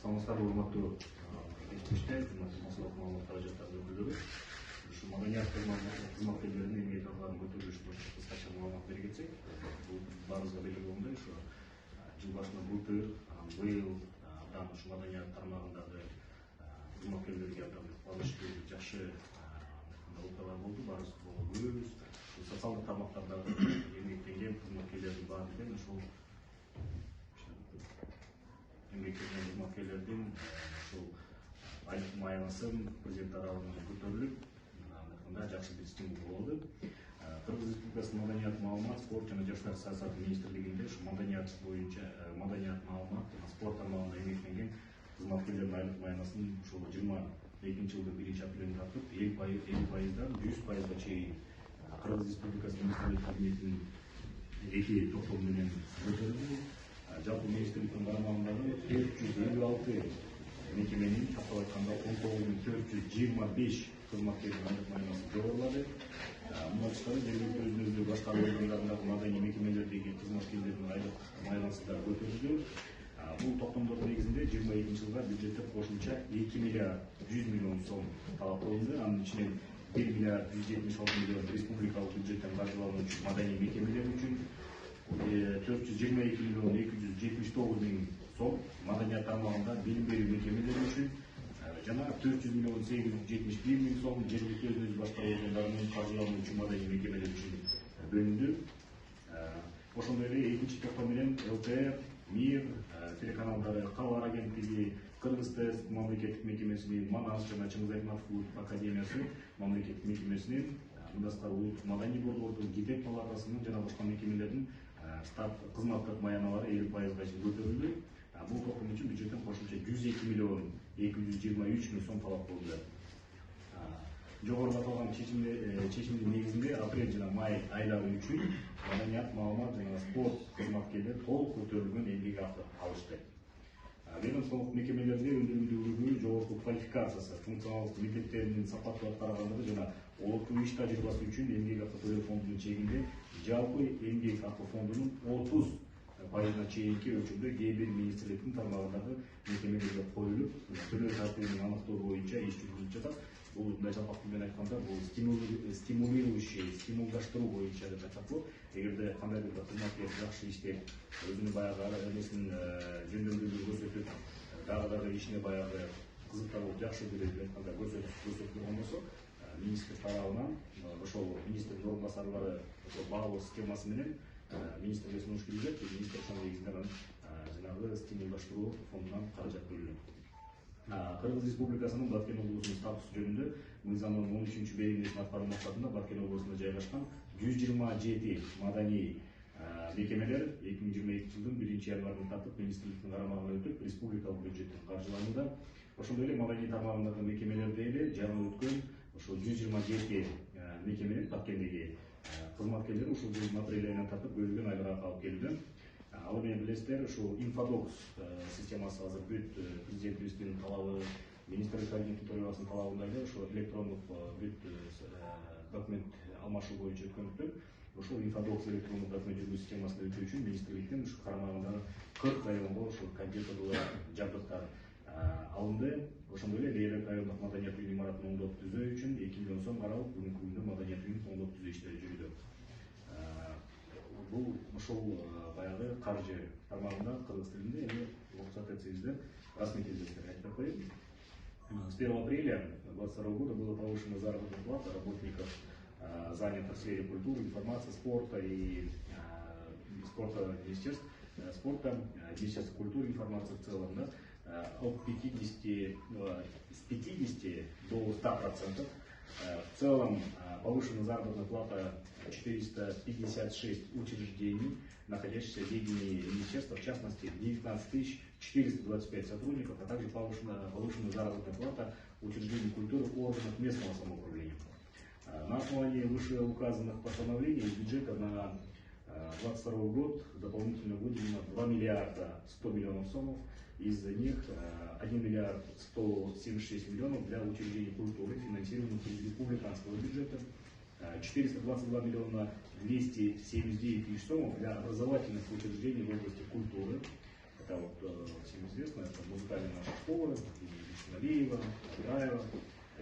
Саламатсыздарбы, урматтуу эстечтер, маселелик маалымат каражаттарын өкүлдөрү. Ушу маданият кызматкерлеринин эмгек акыларын көтөрүлүш боюнча кыскача маалымат бере кетсек, бул баарыбызга белгилүү ушу жыл башында быйыл ушу маданият тармагындагы кызматкерлерге кубанычтуу жакшы окуялар болду. Баарыбыз күбөбүз. Социалдык тармактардагы эмгектенген кызматкерлердин баардыгын ушул кызматкерлердин ушул айлык маянасы президент тарабынан көтөрүлүп, мындай жакшы бир стимул болду. Кыргыз Республикасынын маданият, маалымат, спорт жана жаштар саясаты министрлигинде ушу маданият боюнча маданият, маалымат жана спорт тармагында эмгектенген кызматкерлердин айлык маянасын ушул 22 жылдын 1-апрелинен тартып 50%дан 100%га чейин Кыргыз Республикасы министрлик кабинетинин эки токтому менен көтөрүлдү. Жалпы министрликтин карамагындагы 456 мекеменин тактап айтканда 19425 кызматкердин айлык маянасы жогорулады. Мындан тышкары жергиликтүү өзүн-өзү башкаруу органдарындагы маданий мекемелердеги кызматкерлердин айлык маянасы да көтөрүлдү. Бул токтомдор негизинде 22 жылга бюджетте кошумча 2 миллиард 100 миллион сом талап кылынды. Анын ичинен 1 миллиард 176 миллион республикалык бюджеттен каржылануучу маданий мекемелер үчүн, 422 миллион 279 миң сом маданият тармагында билим берүү мекемелери үчүн жана 400 миллион 871 миң сом жергиликтүү өзүн-өзү башкаруу органдарынын каржылануучу маданий мекемелери үчүн бөлүндү. Ошондой эле экинчи токтом менен ЛТР, МИР, телеканалдары, Калар агенттиги, Кыргыз тест мамлекеттик мекемесинин, Манас жана Чыңгыз Айтматов академиясы мамлекеттик мекемесинин, мындан тышкары улуттук маданий борбордун, ГИТЭК палатасынын жана башка мекемелердин кызматтык маяналары 50%га чейин көтөрүлдү. Бул токтом үчүн бюджеттен кошумча 102 миллион 223 миң сом талап кылынды. Жогоруда аталган чечимдин негизинде апрель жана май айлары үчүн маданият, маалымат жана спорт кызматкерлери толук көтөрүлгөн эмгек акы алышты. Ведомстволук мекемелерде өнүгүүлүгү, жогорку квалификациясы, функционалдык милдеттеринин сапаттуу аткаргандыгы жана олуттуу иш тажрыйбасы үчүн эмгек акы төлөө фондунун чегинде жалпы эмгек акы фондунун 30%на чейинки өлчөмдө кээ бир министрликтин тармагындагы мекемелерге коюлуп, төлөө тартибин аныктоо боюнча иш жүргүзүлүп жатат. Бул мындай жалпак тилмен айтканда бул стимулдаштыруу боюнча деп айтсак болот. Эгерде кандайдыр бир кызматкер жакшы иштеп, өзүнүн баягы эмесин жөндөмдүүлүгүн көрсөтүп, дагы ишине баягы кызыктар болуп жакшы көрөт деп айтканда көрсөтүп турган болсо, министр тарабынан ошол министрдин орун басарлары ошол баалоо схемасы менен министрге сунуш киргизет, министр ошол негизинде жанагы стимулдаштыруу фондунан каражат бөлүнөт. Кыргыз Республикасынын Баткен облусунун статусу жөнүндө мыйзамдын 13-беренесин аткаруу максатында Баткен облусунда жайгашкан 127 маданий мекемелер 2022 жылдын 1-январынан тартып министрликтин карамагына өтүп, республикалык бюджеттен каржыланууда. Ошондой эле маданий тармагындагы мекемелерде эле жаңы өткөн ошол 127 мекеменин Баткендеги кызматкерлери ушул жылдын апрель айынан тартып бөлүнгөн айлык акы алып келүүдө. Ал менен билесиздер, ушул инфодокс системасы азыр бүт президентибиздин талабы, министрлик кабинетинин төрагасынын талабында эле ошол электрондук бүт документ алмашуу боюнча өткөндүктөн, ошол инфодокс электрондук документ жүргүзүү системасына өтүү үчүн министрликтин ушу карамагындагы 40 районго ушул компьютерлер жабдыктар алынды. Ошондой эле Лейрек райондук маданият үйүнүн имаратын оңдоп түзөө үчүн 2 миллион сом каралып, бүгүнкү күндө маданият үйүнүн оңдоп түзөө иштери жүрүүдө. Бул ошол баягы каржы тармагында кыргыз тилинде, эми уруксат этсеңиздер расмий тилде айтып коеюн. С 1 апреля 2022 года была повышена заработная плата работников, занятых в сфере культуры, информации, спорта и спорта, министерств спорта, Министерства культуры и информации в целом, да, с 50 до 100%. В целом повышена заработная плата 456 учреждений, находящихся в ведении министерства, в частности 19 425 сотрудников, а также повышена заработная плата учреждений культуры органов местного самоуправления. На основании вышеуказанных постановлений из бюджета на 2022 год дополнительно выделено 2 миллиарда 100 миллионов сомов, из них 1 миллиард 176 миллионов для учреждений культуры, финансированных из республиканского бюджета, 422 миллиона 279 тысяч сомов для образовательных учреждений в области культуры, это Алиева, Абираева,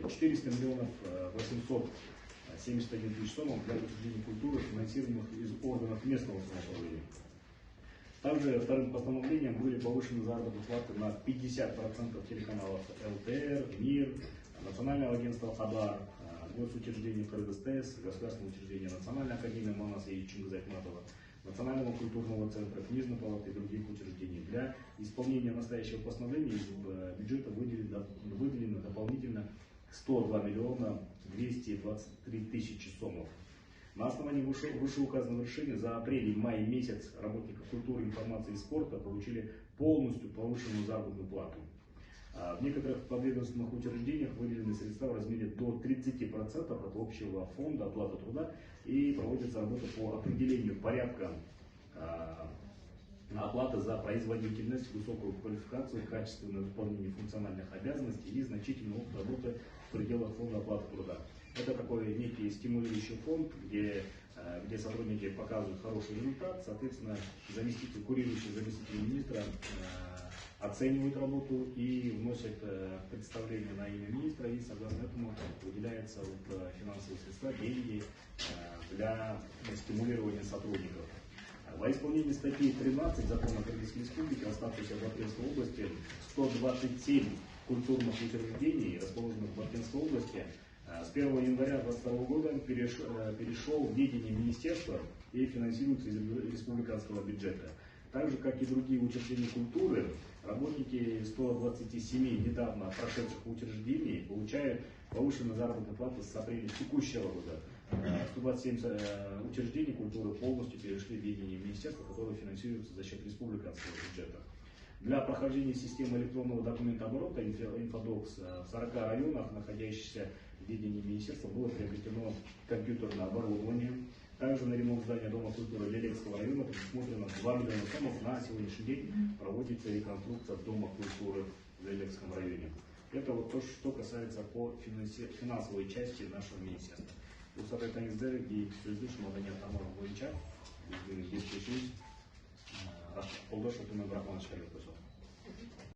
400 миллионов 871 тысяч сомов для учреждений культуры, финансируемых из органов местного самоуправления. Также вторым постановлением были повышены заработные платы на 50% телеканалов ЛТР, МИР, Национального агентства ХАБАР, госучреждения КРГСТС, Государственного учреждения Национальной академии Манаса и Чингиза Айтматова, Национального культурного центра, Книжной палаты и других учреждений. Для исполнения настоящего постановления из бюджета выделено дополнительно 102 миллиона 223 тысячи сомов. На основании вышеуказанного решения за апрель и май месяц работников культуры, информации и спорта получили полностью повышенную заработную плату. В некоторых подведомственных учреждениях выделены средства в размере до 30% от общего фонда оплаты труда и проводится работа по определению порядка оплаты за производительность, высокую квалификацию, качественное выполнение функциональных обязанностей и значительный опыт работы в пределах фонда оплаты труда. Это такой некий стимулирующий фонд, где сотрудники показывают хороший результат, соответственно, курирующий заместитель министра оценивают работу и вносят представление на имя министра, и согласно этому выделяются финансовые средства, деньги для стимулирования сотрудников. Во исполнении статьи 13 Закона Кыргызской Республики, оставшейся в Баткенской области, 127 культурных учреждений, расположенных в Баткенской области, с 1 января 2022 года перешел в ведение министерства и финансируется из республиканского бюджета. Так же, как и другие учреждения культуры, работники 127 недавно прошедших учреждений получают повышенную заработную плату с апреля текущего года. 127 учреждений культуры полностью перешли в ведение министерства, которые финансируются за счет республиканского бюджета. Для прохождения системы электронного документооборота «Инфодокс» в 40 районах, находящихся в ведении министерства, было приобретено компьютерное оборудование. Также на ремонт здания Дома культуры Лелекского района предусмотрено 2 миллиона сомов. На сегодняшний день проводится реконструкция Дома культуры в Лелекском районе. Это вот то, что касается по финансовой части нашего министерства. Усатайтаңыздар и сөзді шумадания тамара бойынша біздің ескешіміз қолдау шотымен Брахмановичқа